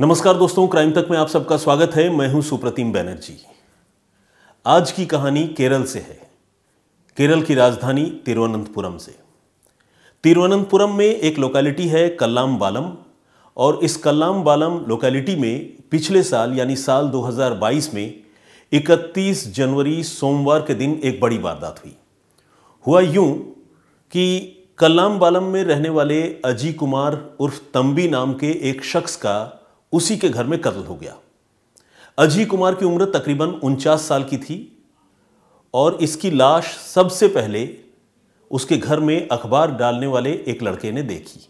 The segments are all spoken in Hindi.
नमस्कार दोस्तों, क्राइम तक में आप सबका स्वागत है। मैं हूं सुप्रतिम बैनर्जी। आज की कहानी केरल से है। केरल की राजधानी तिरुवनंतपुरम से। तिरुवनंतपुरम में एक लोकेलिटी है कल्लाम-बालम, और इस कल्लाम-बालम लोकेलिटी में पिछले साल यानी साल 2022 में 31 जनवरी सोमवार के दिन एक बड़ी वारदात हुई। हुआ यूं कि कल्लाम-बालम में रहने वाले अजी कुमार उर्फ तंबी नाम के एक शख्स का उसी के घर में कत्ल हो गया। अजी कुमार की उम्र तकरीबन 49 साल की थी और इसकी लाश सबसे पहले उसके घर में अखबार डालने वाले एक लड़के ने देखी।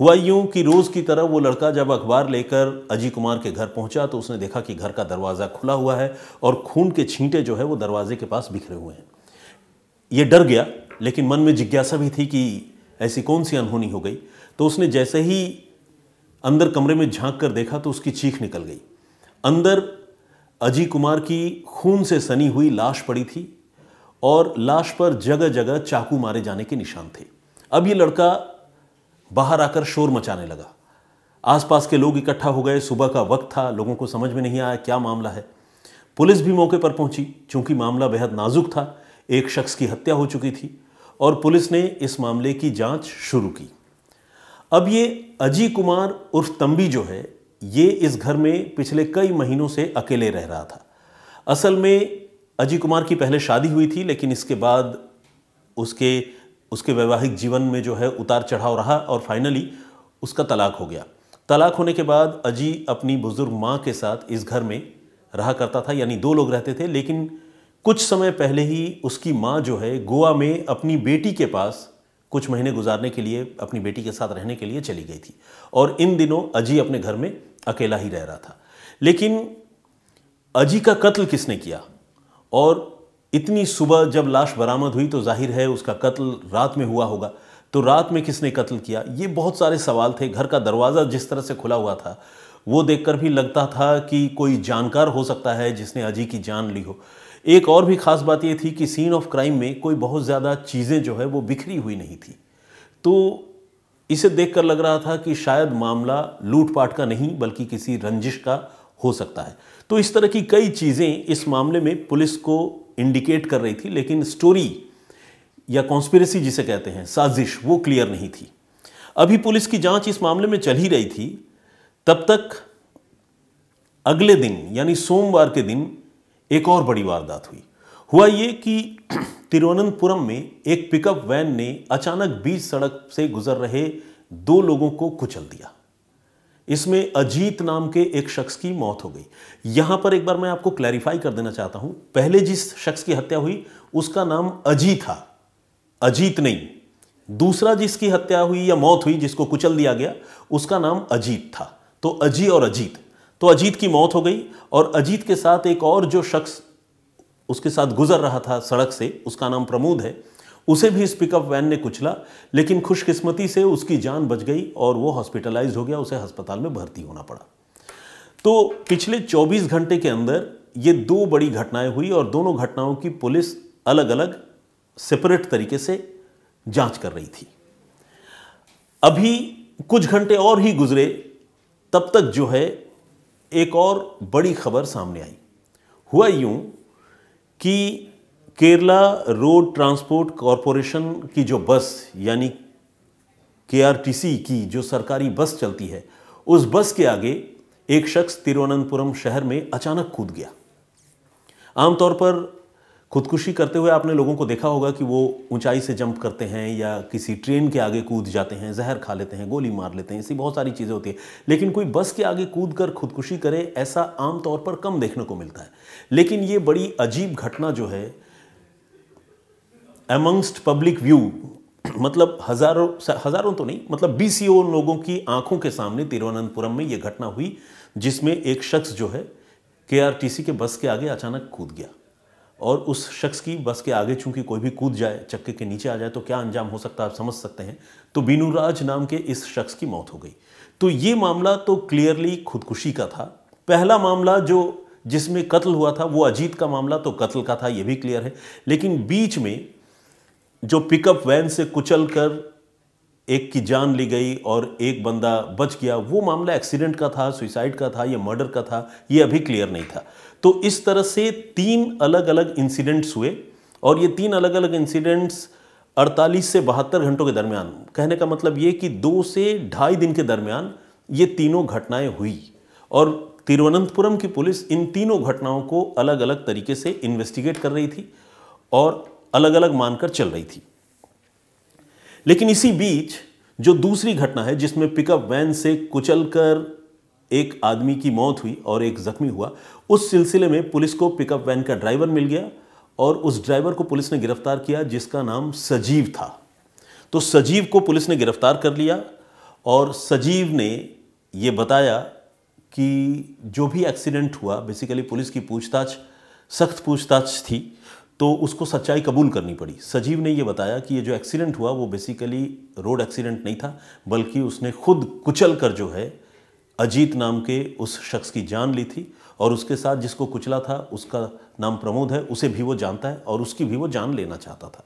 हुआ यूं कि रोज की तरह वो लड़का जब अखबार लेकर अजी कुमार के घर पहुंचा तो उसने देखा कि घर का दरवाज़ा खुला हुआ है और खून के छींटे जो है वो दरवाजे के पास बिखरे हुए हैं। ये डर गया, लेकिन मन में जिज्ञासा भी थी कि ऐसी कौन सी अनहोनी हो गई। तो उसने जैसे ही अंदर कमरे में झांक कर देखा तो उसकी चीख निकल गई। अंदर अजी कुमार की खून से सनी हुई लाश पड़ी थी और लाश पर जगह जगह चाकू मारे जाने के निशान थे। अब ये लड़का बाहर आकर शोर मचाने लगा। आसपास के लोग इकट्ठा हो गए। सुबह का वक्त था, लोगों को समझ में नहीं आया क्या मामला है। पुलिस भी मौके पर पहुंची। चूंकि मामला बेहद नाजुक था, एक शख्स की हत्या हो चुकी थी और पुलिस ने इस मामले की जांच शुरू की। अब ये अजी कुमार उर्फ तंबी जो है, ये इस घर में पिछले कई महीनों से अकेले रह रहा था। असल में अजी कुमार की पहले शादी हुई थी, लेकिन इसके बाद उसके वैवाहिक जीवन में जो है उतार चढ़ाव रहा और फाइनली उसका तलाक हो गया। तलाक होने के बाद अजी अपनी बुजुर्ग माँ के साथ इस घर में रहा करता था, यानी 2 लोग रहते थे। लेकिन कुछ समय पहले ही उसकी माँ जो है गोवा में अपनी बेटी के पास कुछ महीने गुजारने के लिए, अपनी बेटी के साथ रहने के लिए चली गई थी और इन दिनों अजी अपने घर में अकेला ही रह रहा था। लेकिन अजी का कत्ल किसने किया? और इतनी सुबह जब लाश बरामद हुई तो जाहिर है उसका कत्ल रात में हुआ होगा। तो रात में किसने कत्ल किया? ये बहुत सारे सवाल थे। घर का दरवाज़ा जिस तरह से खुला हुआ था वो देखकर भी लगता था कि कोई जानकार हो सकता है जिसने अजी की जान ली हो। एक और भी खास बात यह थी कि सीन ऑफ क्राइम में कोई बहुत ज़्यादा चीज़ें जो है वो बिखरी हुई नहीं थी। तो इसे देखकर लग रहा था कि शायद मामला लूटपाट का नहीं बल्कि किसी रंजिश का हो सकता है। तो इस तरह की कई चीज़ें इस मामले में पुलिस को इंडिकेट कर रही थी, लेकिन स्टोरी या कॉन्स्पिरेसी जिसे कहते हैं, साजिश, वो क्लियर नहीं थी। अभी पुलिस की जांच इस मामले में चल ही रही थी, तब तक अगले दिन यानी सोमवार के दिन एक और बड़ी वारदात हुई। हुआ ये कि तिरुवनंतपुरम में एक पिकअप वैन ने अचानक बीच सड़क से गुजर रहे 2 लोगों को कुचल दिया। इसमें अजीत नाम के एक शख्स की मौत हो गई। यहां पर एक बार मैं आपको क्लैरिफाई कर देना चाहता हूं, पहले जिस शख्स की हत्या हुई उसका नाम अजी था, अजीत नहीं। दूसरा जिसकी हत्या हुई या मौत हुई, जिसको कुचल दिया गया, उसका नाम अजीत था। तो अजी और अजीत, तो अजीत की मौत हो गई और अजीत के साथ एक और जो शख्स उसके साथ गुजर रहा था सड़क से, उसका नाम प्रमोद है, उसे भी इस पिकअप वैन ने कुचला। लेकिन खुशकिस्मती से उसकी जान बच गई और वो हॉस्पिटलाइज हो गया, उसे अस्पताल में भर्ती होना पड़ा। तो पिछले 24 घंटे के अंदर ये 2 बड़ी घटनाएं हुई और दोनों घटनाओं की पुलिस अलग अलग सेपरेट तरीके से जांच कर रही थी। अभी कुछ घंटे और ही गुजरे, तब तक जो है एक और बड़ी खबर सामने आई। हुआ यूं कि केरला रोड ट्रांसपोर्ट कॉरपोरेशन की जो बस यानी केआरटीसी की जो सरकारी बस चलती है, उस बस के आगे एक शख्स तिरुवनंतपुरम शहर में अचानक कूद गया। आमतौर पर खुदकुशी करते हुए आपने लोगों को देखा होगा कि वो ऊंचाई से जंप करते हैं या किसी ट्रेन के आगे कूद जाते हैं, जहर खा लेते हैं, गोली मार लेते हैं, ऐसी बहुत सारी चीज़ें होती है। लेकिन कोई बस के आगे कूद कर खुदकुशी करे, ऐसा आमतौर पर कम देखने को मिलता है। लेकिन ये बड़ी अजीब घटना जो है अमंगस्ट पब्लिक व्यू, मतलब हजारों तो नहीं, मतलब बीसीओ लोगों की आंखों के सामने तिरुवनंतपुरम में यह घटना हुई, जिसमें एक शख्स जो है केआरटीसी के बस के आगे अचानक कूद गया। और उस शख्स की बस के आगे चूंकि कोई भी कूद जाए, चक्के के नीचे आ जाए तो क्या अंजाम हो सकता है आप समझ सकते हैं। तो बीनूराज नाम के इस शख्स की मौत हो गई। तो ये मामला तो क्लियरली खुदकुशी का था। पहला मामला जिसमें कत्ल हुआ था वो अजीत का मामला तो कत्ल का था, ये भी क्लियर है। लेकिन बीच में जो पिकअप वैन से कुचल कर एक की जान ली गई और एक बंदा बच गया, वो मामला एक्सीडेंट का था, सुसाइड का था या मर्डर का था, ये अभी क्लियर नहीं था। तो इस तरह से 3 अलग अलग इंसिडेंट्स हुए और ये 3 अलग अलग इंसिडेंट्स 48 से 72 घंटों के दरमियान, कहने का मतलब ये कि 2 से ढाई दिन के दरमियान ये तीनों घटनाएं हुई और तिरुवनंतपुरम की पुलिस इन तीनों घटनाओं को अलग अलग तरीके से इन्वेस्टिगेट कर रही थी और अलग अलग मानकर चल रही थी। लेकिन इसी बीच जो दूसरी घटना है जिसमें पिकअप वैन से कुचलकर एक आदमी की मौत हुई और एक जख्मी हुआ, उस सिलसिले में पुलिस को पिकअप वैन का ड्राइवर मिल गया और उस ड्राइवर को पुलिस ने गिरफ्तार किया जिसका नाम सजीव था। तो सजीव को पुलिस ने गिरफ्तार कर लिया और सजीव ने यह बताया कि जो भी एक्सीडेंट हुआ, बेसिकली पुलिस की पूछताछ, सख्त पूछताछ थी तो उसको सच्चाई कबूल करनी पड़ी। सजीव ने यह बताया कि ये जो एक्सीडेंट हुआ वो बेसिकली रोड एक्सीडेंट नहीं था, बल्कि उसने खुद कुचल कर जो है अजीत नाम के उस शख्स की जान ली थी और उसके साथ जिसको कुचला था उसका नाम प्रमोद है, उसे भी वो जानता है और उसकी भी वो जान लेना चाहता था।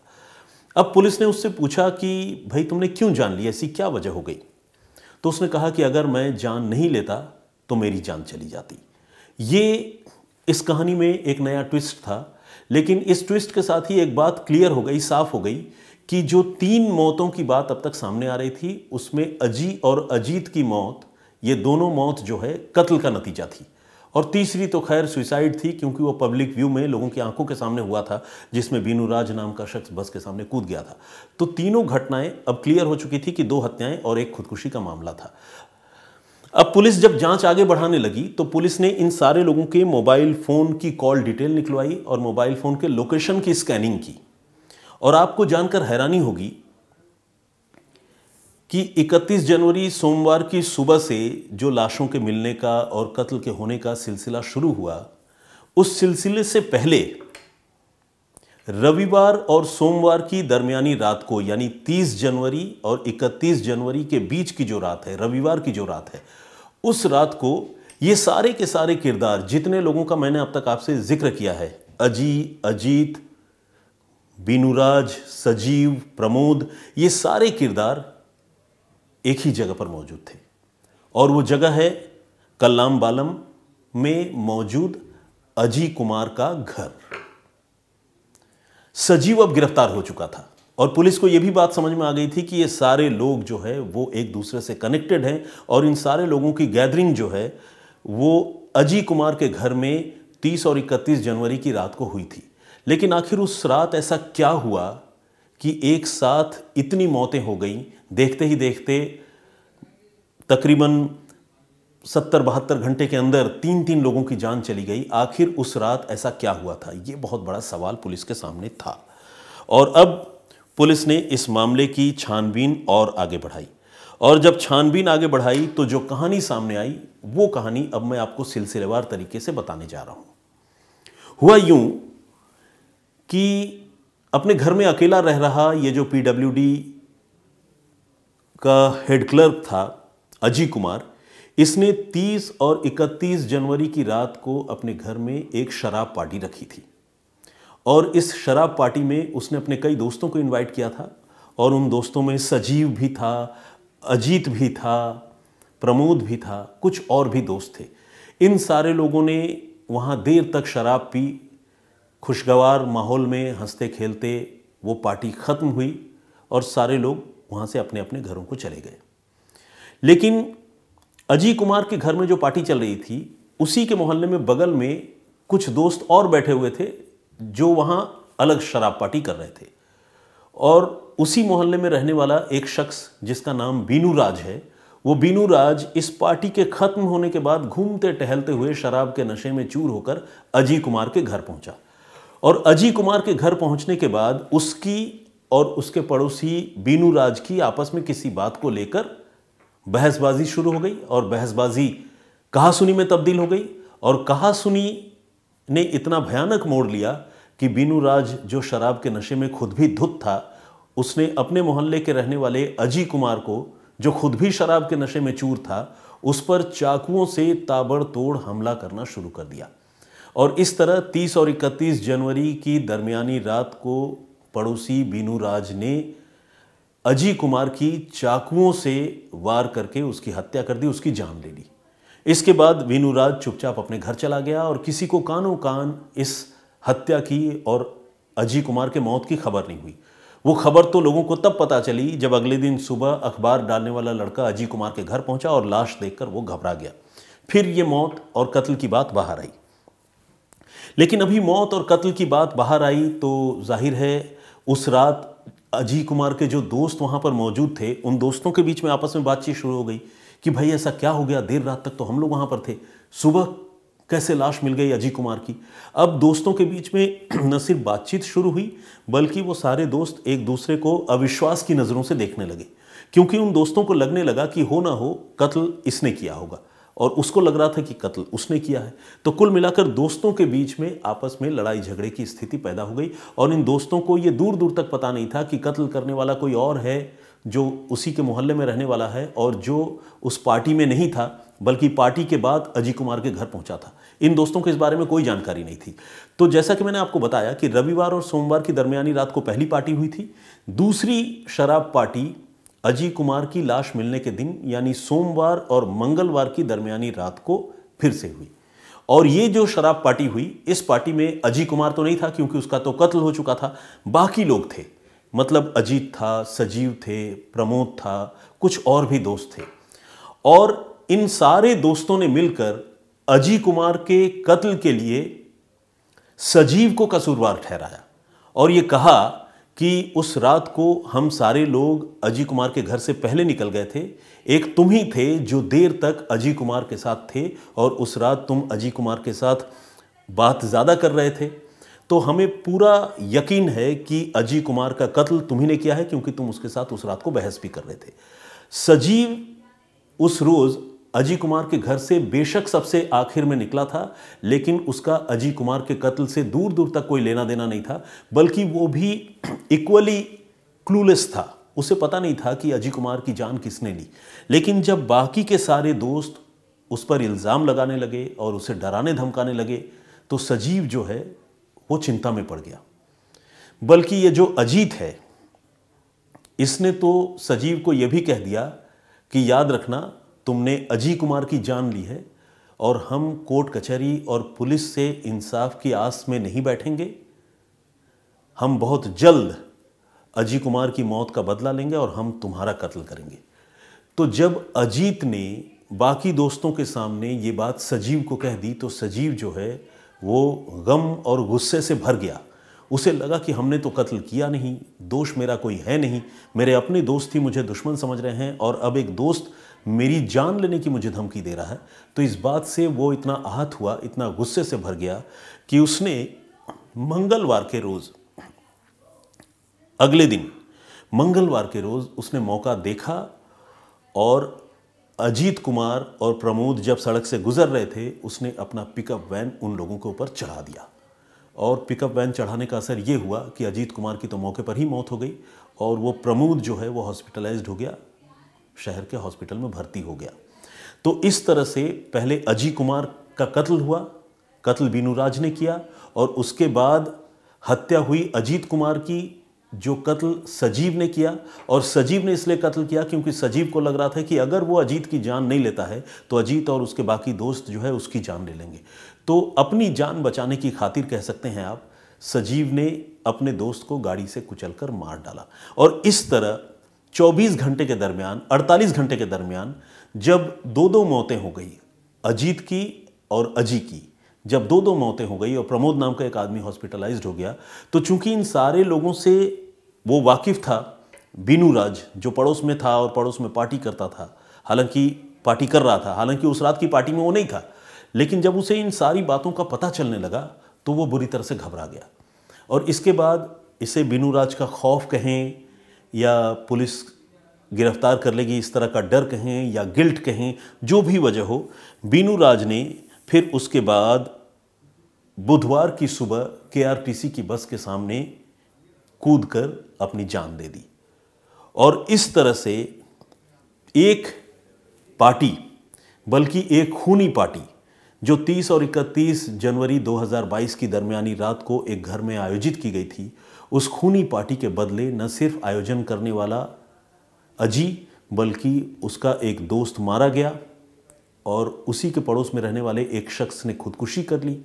अब पुलिस ने उससे पूछा कि भाई तुमने क्यों जान ली, ऐसी क्या वजह हो गई? तो उसने कहा कि अगर मैं जान नहीं लेता तो मेरी जान चली जाती। ये इस कहानी में एक नया ट्विस्ट था, लेकिन इस ट्विस्ट के साथ ही एक बात क्लियर हो गई, साफ हो गई कि जो 3 मौतों की बात अब तक सामने आ रही थी उसमें अजी और अजीत की मौत, ये दोनों मौत जो है कत्ल का नतीजा थी और तीसरी तो खैर सुसाइड थी क्योंकि वो पब्लिक व्यू में लोगों की आंखों के सामने हुआ था, जिसमें बीनू राज नाम का शख्स बस के सामने कूद गया था। तो तीनों घटनाएं अब क्लियर हो चुकी थी कि 2 हत्याएं और एक खुदकुशी का मामला था। अब पुलिस जब जांच आगे बढ़ाने लगी तो पुलिस ने इन सारे लोगों के मोबाइल फोन की कॉल डिटेल निकलवाई और मोबाइल फोन के लोकेशन की स्कैनिंग की। और आपको जानकर हैरानी होगी कि 31 जनवरी सोमवार की सुबह से जो लाशों के मिलने का और कत्ल के होने का सिलसिला शुरू हुआ, उस सिलसिले से पहले रविवार और सोमवार की दरमियानी रात को, यानी 30 जनवरी और 31 जनवरी के बीच की जो रात है, रविवार की जो रात है, उस रात को ये सारे के सारे किरदार, जितने लोगों का मैंने अब तक आपसे जिक्र किया है, अजीत, बीनूराज, सजीव, प्रमोद, ये सारे किरदार एक ही जगह पर मौजूद थे और वो जगह है कल्लाम बालम में मौजूद अजी कुमार का घर। सजीव अब गिरफ्तार हो चुका था और पुलिस को यह भी बात समझ में आ गई थी कि ये सारे लोग जो है वो एक दूसरे से कनेक्टेड हैं और इन सारे लोगों की गैदरिंग जो है वो अजी कुमार के घर में 30 और 31 जनवरी की रात को हुई थी। लेकिन आखिर उस रात ऐसा क्या हुआ कि एक साथ इतनी मौतें हो गई? देखते ही देखते तकरीबन 70-72 घंटे के अंदर 3-3 लोगों की जान चली गई। आखिर उस रात ऐसा क्या हुआ था? ये बहुत बड़ा सवाल पुलिस के सामने था और अब पुलिस ने इस मामले की छानबीन और आगे बढ़ाई और जब छानबीन आगे बढ़ाई तो जो कहानी सामने आई वो कहानी अब मैं आपको सिलसिलेवार तरीके से बताने जा रहा हूं। हुआ यूं कि अपने घर में अकेला रह रहा ये जो पीडब्ल्यूडी का हेड क्लर्क था अजी कुमार, इसने 30 और 31 जनवरी की रात को अपने घर में एक शराब पार्टी रखी थी और इस शराब पार्टी में उसने अपने कई दोस्तों को इनवाइट किया था और उन दोस्तों में सजीव भी था, अजीत भी था, प्रमोद भी था, कुछ और भी दोस्त थे। इन सारे लोगों ने वहाँ देर तक शराब पी, खुशगवार माहौल में हंसते खेलते वो पार्टी ख़त्म हुई और सारे लोग वहाँ से अपने अपने घरों को चले गए। लेकिन अजी कुमार के घर में जो पार्टी चल रही थी उसी के मोहल्ले में बगल में कुछ दोस्त और बैठे हुए थे जो वहाँ अलग शराब पार्टी कर रहे थे और उसी मोहल्ले में रहने वाला एक शख्स जिसका नाम बीनू राज है, वो बीनू राज इस पार्टी के ख़त्म होने के बाद घूमते टहलते हुए शराब के नशे में चूर होकर अजी कुमार के घर पहुंचा और अजी कुमार के घर पहुंचने के बाद उसकी और उसके पड़ोसी बीनू राज की आपस में किसी बात को लेकर बहसबाजी शुरू हो गई और बहसबाजी कहासुनी में तब्दील हो गई और कहासुनी ने इतना भयानक मोड़ लिया कि बीनू राज जो शराब के नशे में खुद भी धुत था, उसने अपने मोहल्ले के रहने वाले अजी कुमार को, जो खुद भी शराब के नशे में चूर था, उस पर चाकुओं से ताबड़तोड़ हमला करना शुरू कर दिया और इस तरह 30 और 31 जनवरी की दरमियानी रात को पड़ोसी बीनू राज ने अजय कुमार की चाकुओं से वार करके उसकी हत्या कर दी, उसकी जान ले ली। इसके बाद वीनूराज चुपचाप अपने घर चला गया और किसी को कानों कान इस हत्या की और अजय कुमार के मौत की खबर नहीं हुई। वो खबर तो लोगों को तब पता चली जब अगले दिन सुबह अखबार डालने वाला लड़का अजय कुमार के घर पहुंचा और लाश देखकर वो घबरा गया। फिर ये मौत और कत्ल की बात बाहर आई। लेकिन अभी मौत और कत्ल की बात बाहर आई तो जाहिर है उस रात अजय कुमार के जो दोस्त वहां पर मौजूद थे, उन दोस्तों के बीच में आपस में बातचीत शुरू हो गई कि भाई ऐसा क्या हो गया, देर रात तक तो हम लोग वहां पर थे, सुबह कैसे लाश मिल गई अजय कुमार की। अब दोस्तों के बीच में न सिर्फ बातचीत शुरू हुई बल्कि वो सारे दोस्त एक दूसरे को अविश्वास की नज़रों से देखने लगे, क्योंकि उन दोस्तों को लगने लगा कि हो ना हो कत्ल इसने किया होगा और उसको लग रहा था कि कत्ल उसने किया है। तो कुल मिलाकर दोस्तों के बीच में आपस में लड़ाई झगड़े की स्थिति पैदा हो गई और इन दोस्तों को ये दूर दूर तक पता नहीं था कि कत्ल करने वाला कोई और है जो उसी के मोहल्ले में रहने वाला है और जो उस पार्टी में नहीं था बल्कि पार्टी के बाद अजय कुमार के घर पहुंचा था। इन दोस्तों को इस बारे में कोई जानकारी नहीं थी। तो जैसा कि मैंने आपको बताया कि रविवार और सोमवार की दरमियानी रात को पहली पार्टी हुई थी। दूसरी शराब पार्टी अजय कुमार की लाश मिलने के दिन यानी सोमवार और मंगलवार की दरमियानी रात को फिर से हुई। और ये जो शराब पार्टी हुई, इस पार्टी में अजय कुमार तो नहीं था क्योंकि उसका तो कत्ल हो चुका था। बाकी लोग थे, मतलब अजीत था, सजीव थे, प्रमोद था, कुछ और भी दोस्त थे। और इन सारे दोस्तों ने मिलकर अजय कुमार के कत्ल के लिए सजीव को कसूरवार ठहराया और ये कहा कि उस रात को हम सारे लोग अजय कुमार के घर से पहले निकल गए थे, एक तुम ही थे जो देर तक अजय कुमार के साथ थे और उस रात तुम अजय कुमार के साथ बात ज़्यादा कर रहे थे, तो हमें पूरा यकीन है कि अजय कुमार का कत्ल तुम्ही ने किया है क्योंकि तुम उसके साथ उस रात को बहस भी कर रहे थे। सजीव उस रोज़ अजय कुमार के घर से बेशक सबसे आखिर में निकला था, लेकिन उसका अजय कुमार के कत्ल से दूर दूर तक कोई लेना देना नहीं था, बल्कि वो भी इक्वली क्लूलेस था। उसे पता नहीं था कि अजय कुमार की जान किसने ली। लेकिन जब बाकी के सारे दोस्त उस पर इल्ज़ाम लगाने लगे और उसे डराने धमकाने लगे तो सजीव जो है वो चिंता में पड़ गया। बल्कि ये जो अजीत है, इसने तो सजीव को यह भी कह दिया कि याद रखना तुमने अजय कुमार की जान ली है और हम कोर्ट कचहरी और पुलिस से इंसाफ की आस में नहीं बैठेंगे। हम बहुत जल्द अजय कुमार की मौत का बदला लेंगे और हम तुम्हारा कत्ल करेंगे। तो जब अजीत ने बाकी दोस्तों के सामने ये बात सजीव को कह दी तो सजीव जो है वो गम और गुस्से से भर गया। उसे लगा कि हमने तो कत्ल किया नहीं, दोष मेरा कोई है नहीं, मेरे अपने दोस्त ही मुझे दुश्मन समझ रहे हैं और अब एक दोस्त मेरी जान लेने की मुझे धमकी दे रहा है। तो इस बात से वो इतना आहत हुआ, इतना गुस्से से भर गया कि उसने मंगलवार के रोज़, अगले दिन मंगलवार के रोज़ उसने मौका देखा और अजीत कुमार और प्रमोद जब सड़क से गुजर रहे थे उसने अपना पिकअप वैन उन लोगों के ऊपर चढ़ा दिया। और पिकअप वैन चढ़ाने का असर ये हुआ कि अजीत कुमार की तो मौके पर ही मौत हो गई और वो प्रमोद जो है वो हॉस्पिटलाइज्ड हो गया, शहर के हॉस्पिटल में भर्ती हो गया। तो इस तरह से पहले अजय कुमार का कत्ल हुआ, कत्ल वीनूराज ने किया, और उसके बाद हत्या हुई अजीत कुमार की जो कत्ल सजीव ने किया। और सजीव ने इसलिए कत्ल किया क्योंकि सजीव को लग रहा था कि अगर वो अजीत की जान नहीं लेता है तो अजीत और उसके बाकी दोस्त जो है उसकी जान ले लेंगे। तो अपनी जान बचाने की खातिर कह सकते हैं आप, सजीव ने अपने दोस्त को गाड़ी से कुचलकर मार डाला। और इस तरह 24 घंटे के दरमियान, 48 घंटे के दरमियान जब दो मौतें हो गई, अजीत की और अजय की, जब दो मौतें हो गई और प्रमोद नाम का एक आदमी हॉस्पिटलाइज्ड हो गया, तो चूंकि इन सारे लोगों से वो वाकिफ था, वीनूराज जो पड़ोस में था और पड़ोस में पार्टी करता था, हालांकि पार्टी कर रहा था, हालांकि उस रात की पार्टी में वो नहीं था, लेकिन जब उसे इन सारी बातों का पता चलने लगा तो वो बुरी तरह से घबरा गया। और इसके बाद इसे वीनूराज का खौफ कहें या पुलिस गिरफ्तार कर लेगी इस तरह का डर कहें या गिल्ट कहें, जो भी वजह हो, वीनूराज ने फिर उसके बाद बुधवार की सुबह केआरटीसी की बस के सामने कूदकर अपनी जान दे दी। और इस तरह से एक पार्टी, बल्कि एक खूनी पार्टी जो 30 और 31 जनवरी 2022 की दरमियानी रात को एक घर में आयोजित की गई थी, उस खूनी पार्टी के बदले न सिर्फ आयोजन करने वाला अजी बल्कि उसका एक दोस्त मारा गया और उसी के पड़ोस में रहने वाले एक शख्स ने खुदकुशी कर ली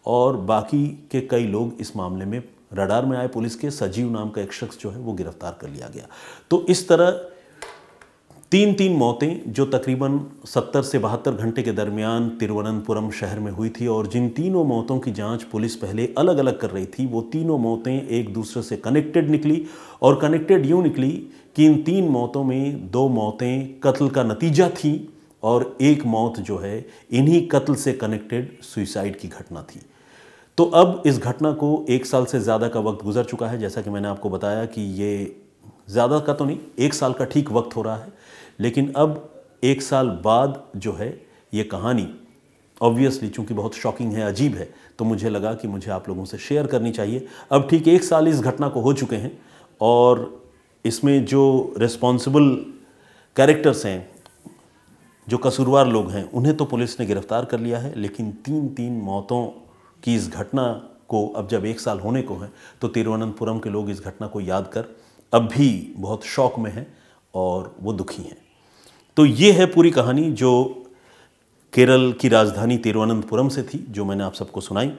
और बाकी के कई लोग इस मामले में रडार में आए। पुलिस के सजीव नाम का एक शख्स जो है वो गिरफ्तार कर लिया गया। तो इस तरह तीन मौतें जो तकरीबन 70 से 72 घंटे के दरमियान तिरुवनंतपुरम शहर में हुई थी और जिन तीनों मौतों की जांच पुलिस पहले अलग अलग कर रही थी, वो तीनों मौतें एक दूसरे से कनेक्टेड निकली और कनेक्टेड यूँ निकली कि इन 3 मौतों में 2 मौतें कत्ल का नतीजा थी और एक मौत जो है इन्हीं कत्ल से कनेक्टेड सुइसाइड की घटना थी। तो अब इस घटना को 1 साल से ज़्यादा का वक्त गुजर चुका है। जैसा कि मैंने आपको बताया कि ये ज़्यादा का तो नहीं, 1 साल का ठीक वक्त हो रहा है, लेकिन अब 1 साल बाद जो है ये कहानी ऑब्वियसली चूँकि बहुत शॉकिंग है, अजीब है, तो मुझे लगा कि मुझे आप लोगों से शेयर करनी चाहिए। अब ठीक 1 साल इस घटना को हो चुके हैं और इसमें जो रिस्पॉन्सिबल कैरेक्टर्स हैं, जो कसूरवार लोग हैं, उन्हें तो पुलिस ने गिरफ्तार कर लिया है, लेकिन 3 मौतों की इस घटना को अब जब 1 साल होने को है तो तिरुवनंतपुरम के लोग इस घटना को याद कर अब भी बहुत शौक में हैं और वो दुखी हैं। तो ये है पूरी कहानी जो केरल की राजधानी तिरुवनंतपुरम से थी, जो मैंने आप सबको सुनाई।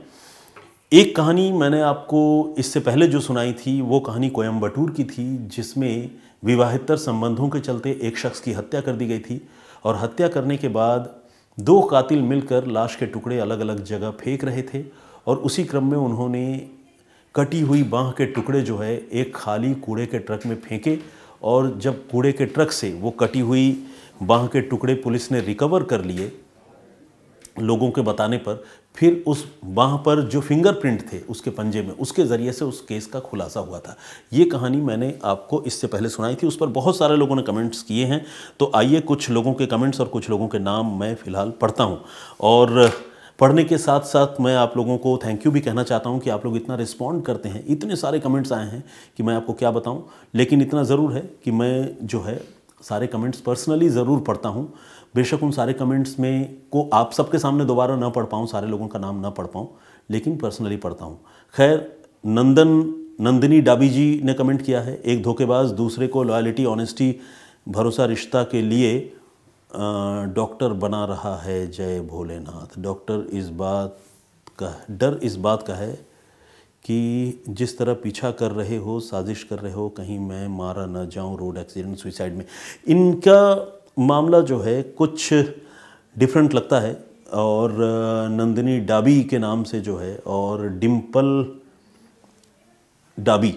एक कहानी मैंने आपको इससे पहले जो सुनाई थी वो कहानी कोयम्बटूर की थी, जिसमें विवाहेतर संबंधों के चलते एक शख्स की हत्या कर दी गई थी और हत्या करने के बाद 2 कातिल मिलकर लाश के टुकड़े अलग अलग जगह फेंक रहे थे और उसी क्रम में उन्होंने कटी हुई बाँह के टुकड़े जो है एक खाली कूड़े के ट्रक में फेंके और जब कूड़े के ट्रक से वो कटी हुई बाँह के टुकड़े पुलिस ने रिकवर कर लिए लोगों के बताने पर, फिर उस बाँह पर जो फिंगरप्रिंट थे उसके पंजे में, उसके ज़रिए से उस केस का खुलासा हुआ था। ये कहानी मैंने आपको इससे पहले सुनाई थी, उस पर बहुत सारे लोगों ने कमेंट्स किए हैं। तो आइए कुछ लोगों के कमेंट्स और कुछ लोगों के नाम मैं फ़िलहाल पढ़ता हूँ और पढ़ने के साथ साथ मैं आप लोगों को थैंक यू भी कहना चाहता हूँ कि आप लोग इतना रिस्पॉन्ड करते हैं। इतने सारे कमेंट्स आए हैं कि मैं आपको क्या बताऊँ, लेकिन इतना ज़रूर है कि मैं जो है सारे कमेंट्स पर्सनली ज़रूर पढ़ता हूँ। बेशक उन सारे कमेंट्स में को आप सबके सामने दोबारा ना पढ़ पाऊँ, सारे लोगों का नाम ना पढ़ पाऊँ, लेकिन पर्सनली पढ़ता हूँ। खैर, नंदिनी डाबी जी ने कमेंट किया है, एक धोखेबाज दूसरे को लॉयल्टी, ऑनेस्टी, भरोसा, रिश्ता के लिए डॉक्टर बना रहा है, जय भोलेनाथ। डॉक्टर डर इस बात का है कि जिस तरह पीछा कर रहे हो, साजिश कर रहे हो, कहीं मैं मारा न जाऊं रोड एक्सीडेंट सुसाइड में। इनका मामला जो है कुछ डिफरेंट लगता है और नंदिनी डाबी के नाम से जो है और डिम्पल डाबी,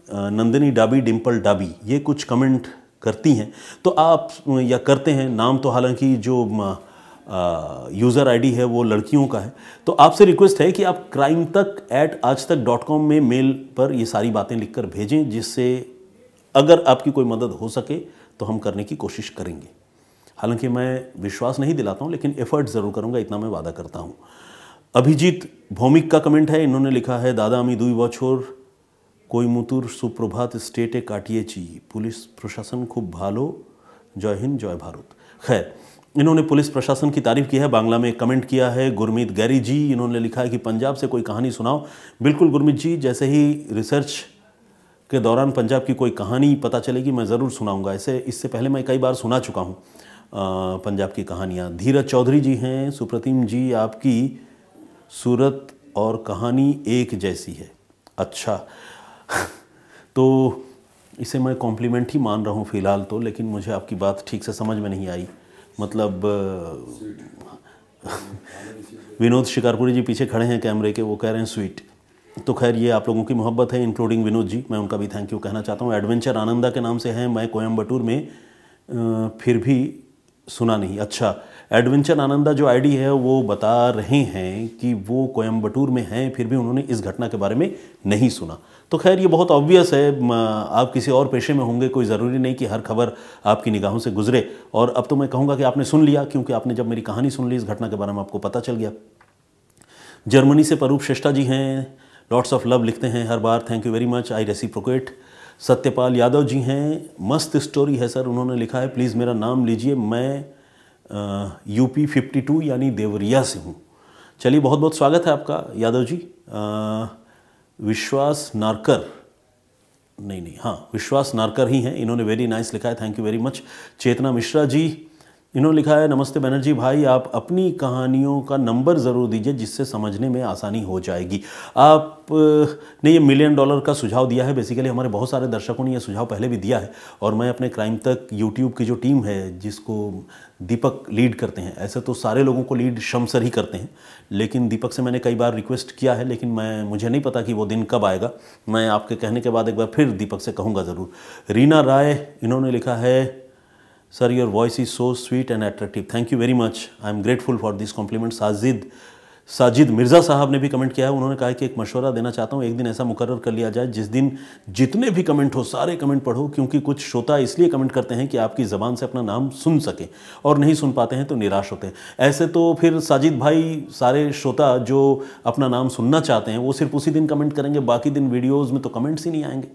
नंदिनी डाबी, डिम्पल डाबी, ये कुछ कमेंट करती हैं तो आप या करते हैं। नाम तो हालांकि जो यूज़र आईडी है वो लड़कियों का है। तो आपसे रिक्वेस्ट है कि आप crimetech@aajtak.com में मेल पर ये सारी बातें लिखकर भेजें, जिससे अगर आपकी कोई मदद हो सके तो हम करने की कोशिश करेंगे। हालांकि मैं विश्वास नहीं दिलाता हूँ, लेकिन एफर्ट ज़रूर करूँगा, इतना मैं वादा करता हूँ। अभिजीत भौमिक का कमेंट है, इन्होंने लिखा है, दादा अमी 2 बछर कोयमुतुर सुप्रभात स्टेटे काटिएची, पुलिस प्रशासन खूब भालो, जय हिंद जय भारत। खैर, इन्होंने पुलिस प्रशासन की तारीफ़ की है। बांग्ला में कमेंट किया है गुरमीत गैरी जी, इन्होंने लिखा है कि पंजाब से कोई कहानी सुनाओ। बिल्कुल गुरमीत जी, जैसे ही रिसर्च के दौरान पंजाब की कोई कहानी पता चलेगी मैं ज़रूर सुनाऊंगा। इससे पहले मैं कई बार सुना चुका हूँ पंजाब की कहानियाँ। धीरज चौधरी जी हैं, सुप्रतिम जी, आपकी सूरत और कहानी एक जैसी है। अच्छा तो इसे मैं कॉम्प्लीमेंट ही मान रहा हूँ फ़िलहाल तो, लेकिन मुझे आपकी बात ठीक से समझ में नहीं आई। मतलब विनोद शिकारपुरी जी पीछे खड़े हैं कैमरे के, वो कह रहे हैं स्वीट। तो खैर, ये आप लोगों की मोहब्बत है, इंक्लूडिंग विनोद जी, मैं उनका भी थैंक यू कहना चाहता हूँ। एडवेंचर आनंदा के नाम से हैं, मैं कोयम्बटूर में फिर भी सुना नहीं। अच्छा, एडवेंचर आनंदा जो आईडी है वो बता रहे हैं कि वो कोयम्बटूर में हैं, फिर भी उन्होंने इस घटना के बारे में नहीं सुना। तो खैर, ये बहुत ऑब्वियस है, आप किसी और पेशे में होंगे, कोई ज़रूरी नहीं कि हर खबर आपकी निगाहों से गुजरे। और अब तो मैं कहूँगा कि आपने सुन लिया, क्योंकि आपने जब मेरी कहानी सुन ली इस घटना के बारे में आपको पता चल गया। जर्मनी से परूप श्रेष्ठा जी हैं, लॉट्स ऑफ लव लिखते हैं हर बार, thank you very much, I reciprocate. Satyapal Yadav ji हैं, मस्त स्टोरी है सर, उन्होंने लिखा है, प्लीज़ मेरा नाम लीजिए, मैं यूपी 52 यानी देवरिया से हूँ। चलिए, बहुत बहुत स्वागत है आपका यादव जी। विश्वास नारकर, नहीं, हाँ, विश्वास नारकर ही हैं, इन्होंने वेरी नाइस लिखा है, थैंक यू वेरी मच। चेतना मिश्रा जी, इन्होंने लिखा है, नमस्ते बनर्जी भाई, आप अपनी कहानियों का नंबर ज़रूर दीजिए जिससे समझने में आसानी हो जाएगी। आप ने ये $1 मिलियन का सुझाव दिया है। बेसिकली हमारे बहुत सारे दर्शकों ने ये सुझाव पहले भी दिया है और मैं अपने क्राइम तक यूट्यूब की जो टीम है जिसको दीपक लीड करते हैं, ऐसे तो सारे लोगों को लीड शमसर ही करते हैं, लेकिन दीपक से मैंने कई बार रिक्वेस्ट किया है, लेकिन मुझे नहीं पता कि वो दिन कब आएगा। मैं आपके कहने के बाद एक बार फिर दीपक से कहूँगा ज़रूर। रीना राय, इन्होंने लिखा है, sir your voice is so sweet and attractive, thank you very much, I am grateful for this complement. Sajid Mirza साहब ने भी कमेंट किया है, उन्होंने कहा कि एक मशवरा देना चाहता हूँ, एक दिन ऐसा मुकर्रर कर लिया जाए जिस दिन जितने भी कमेंट हो सारे कमेंट पढ़ो, क्योंकि कुछ श्रोता इसलिए कमेंट करते हैं कि आपकी ज़बान से अपना नाम सुन सकें और नहीं सुन पाते हैं तो निराश होते हैं। ऐसे तो फिर साजिद भाई सारे श्रोता जो अपना नाम सुनना चाहते हैं वो सिर्फ उसी दिन कमेंट करेंगे, बाकी दिन वीडियोज़ में तो कमेंट्स ही नहीं आएंगे।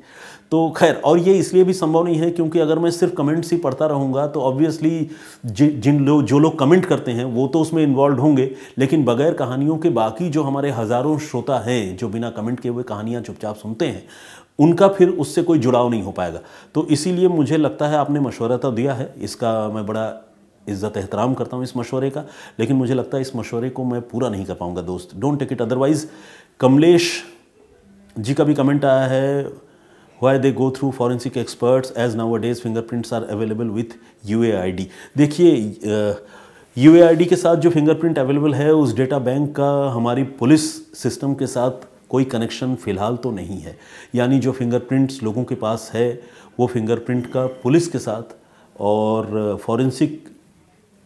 तो खैर, और ये इसलिए भी संभव नहीं है क्योंकि अगर मैं सिर्फ कमेंट्स ही पढ़ता रहूँगा तो ऑब्वियसली जो लोग कमेंट करते हैं वो तो उसमें इन्वॉल्व होंगे, लेकिन बगैर कहानियों के बाकी जो हमारे हज़ारों श्रोता हैं जो बिना कमेंट किए हुए कहानियाँ चुपचाप सुनते हैं, उनका फिर उससे कोई जुड़ाव नहीं हो पाएगा। तो इसीलिए मुझे लगता है आपने मशवरा तो दिया है, इसका मैं बड़ा इज़्ज़त एहतराम करता हूँ इस मशवरे का, लेकिन मुझे लगता है इस मशवरे को मैं पूरा नहीं कर पाऊँगा दोस्त, don't take it otherwise. Kamlesh ji का भी कमेंट आया है, Why they go through forensic experts as nowadays fingerprints are available with UAID। देखिए, UAID के साथ जो फिंगरप्रिंट अवेलेबल है उस डेटा बैंक का हमारी पुलिस सिस्टम के साथ कोई कनेक्शन फ़िलहाल तो नहीं है। यानी जो फिंगरप्रिंट्स लोगों के पास है वो फिंगरप्रिंट का पुलिस के साथ और फॉरेंसिक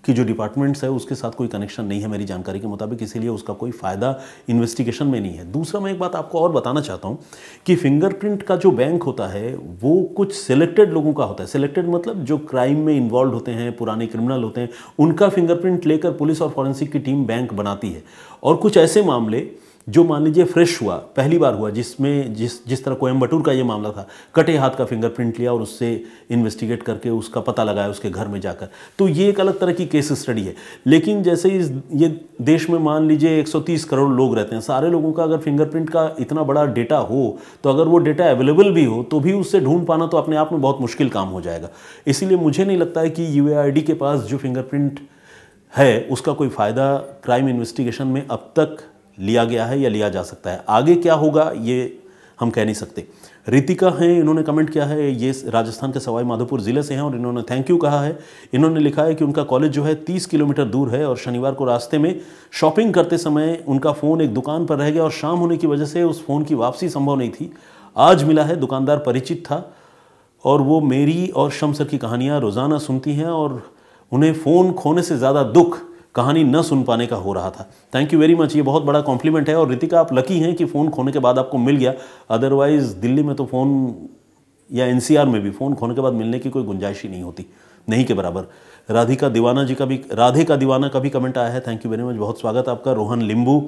की जो डिपार्टमेंट्स है उसके साथ कोई कनेक्शन नहीं है मेरी जानकारी के मुताबिक, इसीलिए उसका कोई फ़ायदा इन्वेस्टिगेशन में नहीं है। दूसरा, मैं एक बात आपको और बताना चाहता हूँ कि फिंगरप्रिंट का जो बैंक होता है वो कुछ सिलेक्टेड लोगों का होता है। सिलेक्टेड मतलब जो क्राइम में इन्वॉल्व होते हैं, पुराने क्रिमिनल होते हैं, उनका फिंगरप्रिंट लेकर पुलिस और फॉरेंसिक की टीम बैंक बनाती है। और कुछ ऐसे मामले जो मान लीजिए फ्रेश हुआ, पहली बार हुआ, जिसमें जिस तरह कोयम्बटूर का ये मामला था, कटे हाथ का फिंगरप्रिंट लिया और उससे इन्वेस्टिगेट करके उसका पता लगाया उसके घर में जाकर, तो ये एक अलग तरह की केस स्टडी है। लेकिन जैसे ये देश में मान लीजिए 130 करोड़ लोग रहते हैं, सारे लोगों का अगर फिंगरप्रिंट का इतना बड़ा डेटा हो तो अगर वो डेटा अवेलेबल भी हो तो भी उससे ढूंढ पाना तो अपने आप में बहुत मुश्किल काम हो जाएगा। इसीलिए मुझे नहीं लगता है कि UAID के पास जो फिंगरप्रिंट है उसका कोई फ़ायदा क्राइम इन्वेस्टिगेशन में अब तक लिया गया है या लिया जा सकता है। आगे क्या होगा ये हम कह नहीं सकते। रितिका हैं, इन्होंने कमेंट किया है, ये राजस्थान के सवाई माधोपुर ज़िले से हैं और इन्होंने थैंक यू कहा है। इन्होंने लिखा है कि उनका कॉलेज जो है 30 किलोमीटर दूर है और शनिवार को रास्ते में शॉपिंग करते समय उनका फ़ोन एक दुकान पर रह गया और शाम होने की वजह से उस फ़ोन की वापसी संभव नहीं थी। आज मिला है, दुकानदार परिचित था और वो मेरी और शमसर की कहानियाँ रोज़ाना सुनती हैं और उन्हें फ़ोन खोने से ज़्यादा दुख कहानी न सुन पाने का हो रहा था। थैंक यू वेरी मच, ये बहुत बड़ा कॉम्प्लीमेंट है। और रितिका, आप लकी हैं कि फ़ोन खोने के बाद आपको मिल गया, अदरवाइज़ दिल्ली में तो फ़ोन या NCR में भी फ़ोन खोने के बाद मिलने की कोई गुंजाइश ही नहीं होती, नहीं के बराबर। राधे का दीवाना का भी कमेंट आया है, थैंक यू वेरी मच, बहुत स्वागत आपका। रोहन लिंबू,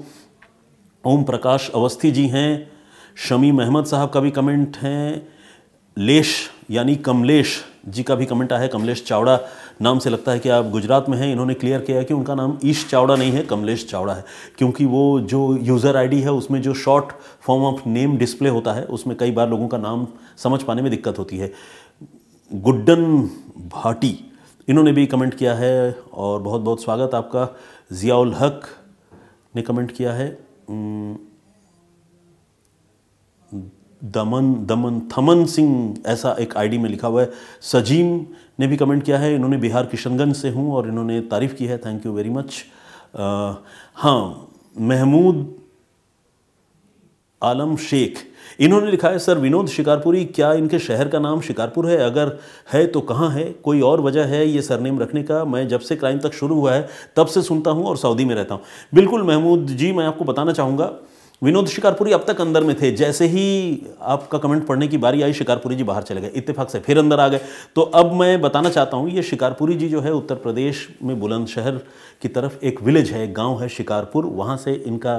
ओम प्रकाश अवस्थी जी हैं, शमीम अहमद साहब का भी कमेंट हैं, लेश यानी कमलेश जी का भी कमेंट आया है। कमलेश चावड़ा नाम से लगता है कि आप गुजरात में हैं। इन्होंने क्लियर किया कि उनका नाम ईश चावड़ा नहीं है, कमलेश चावड़ा है, क्योंकि वो जो यूज़र ID है उसमें जो short form of name display होता है उसमें कई बार लोगों का नाम समझ पाने में दिक्कत होती है। गुड्डन भाटी, इन्होंने भी कमेंट किया है और बहुत बहुत स्वागत आपका। ज़ियाउल हक ने कमेंट किया है, थमन सिंह ऐसा एक ID में लिखा हुआ है। सजीम ने भी कमेंट किया है, इन्होंने बिहार किशनगंज से हूँ और इन्होंने तारीफ़ की है, थैंक यू वेरी मच। हाँ, महमूद आलम शेख, इन्होंने लिखा है, सर विनोद शिकारपुरी, क्या इनके शहर का नाम शिकारपुर है? अगर है तो कहाँ है? कोई और वजह है ये सरनेम रखने का? मैं जब से क्राइम तक शुरू हुआ है तब से सुनता हूँ और सऊदी में रहता हूँ। बिल्कुल महमूद जी, मैं आपको बताना चाहूँगा, विनोद शिकारपुरी अब तक अंदर में थे, जैसे ही आपका कमेंट पढ़ने की बारी आई शिकारपुरी जी बाहर चले गए, इत्तेफाक से फिर अंदर आ गए। तो अब मैं बताना चाहता हूँ, ये शिकारपुरी जी जो है उत्तर प्रदेश में बुलंदशहर की तरफ एक विलेज है, गांव है शिकारपुर, वहाँ से इनका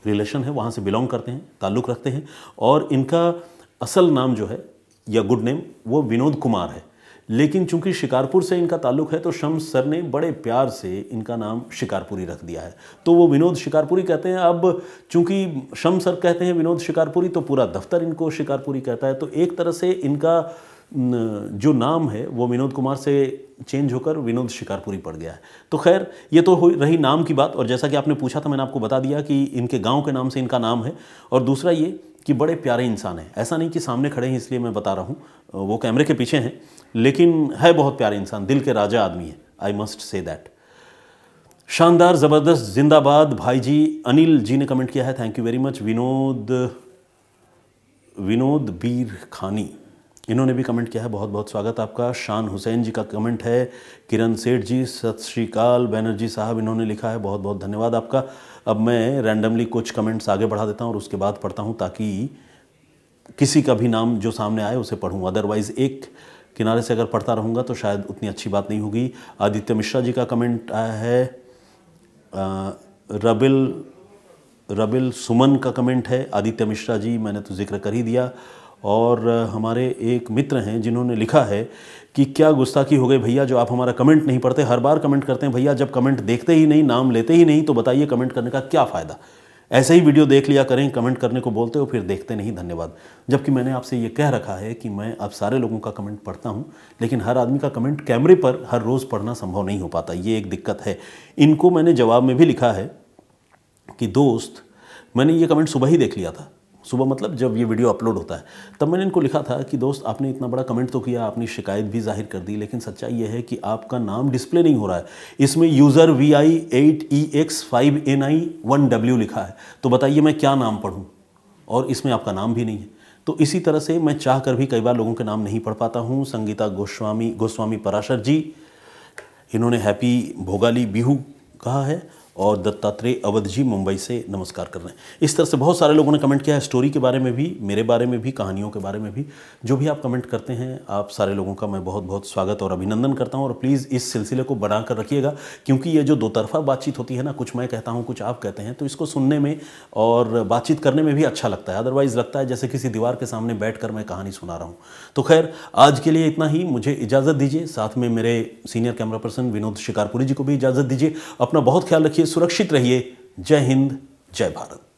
रिलेशन है, वहाँ से बिलोंग करते हैं, ताल्लुक़ रखते हैं। और इनका असल नाम जो है या गुड नेम वो विनोद कुमार है, लेकिन चूंकि शिकारपुर से इनका ताल्लुक है तो शम्स सर ने बड़े प्यार से इनका नाम शिकारपुरी रख दिया है, तो वो विनोद शिकारपुरी कहते हैं। अब चूंकि शम्स सर कहते हैं विनोद शिकारपुरी, तो पूरा दफ्तर इनको शिकारपुरी कहता है, तो एक तरह से इनका जो नाम है वो विनोद कुमार से चेंज होकर विनोद शिकारपुरी पड़ गया है। तो खैर ये तो रही नाम की बात, और जैसा कि आपने पूछा था मैंने आपको बता दिया कि इनके गांव के नाम से इनका नाम है। और दूसरा ये कि बड़े प्यारे इंसान हैं, ऐसा नहीं कि सामने खड़े हैं इसलिए मैं बता रहा हूँ, वो कैमरे के पीछे हैं, लेकिन है बहुत प्यारे इंसान, दिल के राजा आदमी है, आई मस्ट से दैट। शानदार, ज़बरदस्त, जिंदाबाद भाई जी। अनिल जी ने कमेंट किया है, thank you very much. Vinod Bir Khani इन्होंने भी कमेंट किया है, बहुत बहुत स्वागत आपका। शान हुसैन जी का कमेंट है। किरण सेठ जी सत श्री अकाल। बैनर्जी साहब इन्होंने लिखा है, बहुत बहुत धन्यवाद आपका। अब मैं रैंडमली कुछ कमेंट्स आगे बढ़ा देता हूँ और उसके बाद पढ़ता हूँ, ताकि किसी का भी नाम जो सामने आए उसे पढ़ूँ, अदरवाइज़ एक किनारे से अगर पढ़ता रहूँगा तो शायद उतनी अच्छी बात नहीं होगी। आदित्य मिश्रा जी का कमेंट आया है। रबिल सुमन का कमेंट है। आदित्य मिश्रा जी मैंने तो जिक्र कर ही दिया। और हमारे एक मित्र हैं जिन्होंने लिखा है कि क्या गुस्ताखी हो गई भैया जो आप हमारा कमेंट नहीं पढ़ते, हर बार कमेंट करते हैं भैया, जब कमेंट देखते ही नहीं, नाम लेते ही नहीं, तो बताइए कमेंट करने का क्या फ़ायदा। ऐसे ही वीडियो देख लिया करें, कमेंट करने को बोलते हो फिर देखते नहीं, धन्यवाद। जबकि मैंने आपसे ये कह रखा है कि मैं आप सारे लोगों का कमेंट पढ़ता हूँ, लेकिन हर आदमी का कमेंट कैमरे पर हर रोज़ पढ़ना संभव नहीं हो पाता, ये एक दिक्कत है। इनको मैंने जवाब में भी लिखा है कि दोस्त, मैंने ये कमेंट सुबह ही देख लिया था, सुबह मतलब जब ये वीडियो अपलोड होता है तब मैंने इनको लिखा था कि दोस्त आपने इतना बड़ा कमेंट तो किया, अपनी शिकायत भी जाहिर कर दी, लेकिन सच्चाई ये है कि आपका नाम डिस्प्ले नहीं हो रहा है। इसमें यूज़र VI8EX5NI1W लिखा है, तो बताइए मैं क्या नाम पढ़ूँ, और इसमें आपका नाम भी नहीं है। तो इसी तरह से मैं चाह कर भी कई बार लोगों के नाम नहीं पढ़ पाता हूँ। संगीता गोस्वामी पराशर जी, इन्होंने हैप्पी भोगाली बिहू कहा है। और दत्तात्रेय अवध जी मुंबई से नमस्कार कर रहे हैं। इस तरह से बहुत सारे लोगों ने कमेंट किया है, स्टोरी के बारे में भी, मेरे बारे में भी, कहानियों के बारे में भी। जो भी आप कमेंट करते हैं, आप सारे लोगों का मैं बहुत बहुत स्वागत और अभिनंदन करता हूं। और प्लीज़ इस सिलसिले को बनाकर रखिएगा, क्योंकि ये जो दो तरफा बातचीत होती है ना, कुछ मैं कहता हूँ कुछ आप कहते हैं, तो इसको सुनने में और बातचीत करने में भी अच्छा लगता है। अदरवाइज़ लगता है जैसे किसी दीवार के सामने बैठ कर मैं कहानी सुना रहा हूँ। तो खैर आज के लिए इतना ही, मुझे इजाज़त दीजिए। साथ में मेरे senior camera person Vinod Shikarpuri ji को भी इजाज़त दीजिए। अपना बहुत ख्याल रखिए, सुरक्षित रहिए। जय हिंद, जय भारत।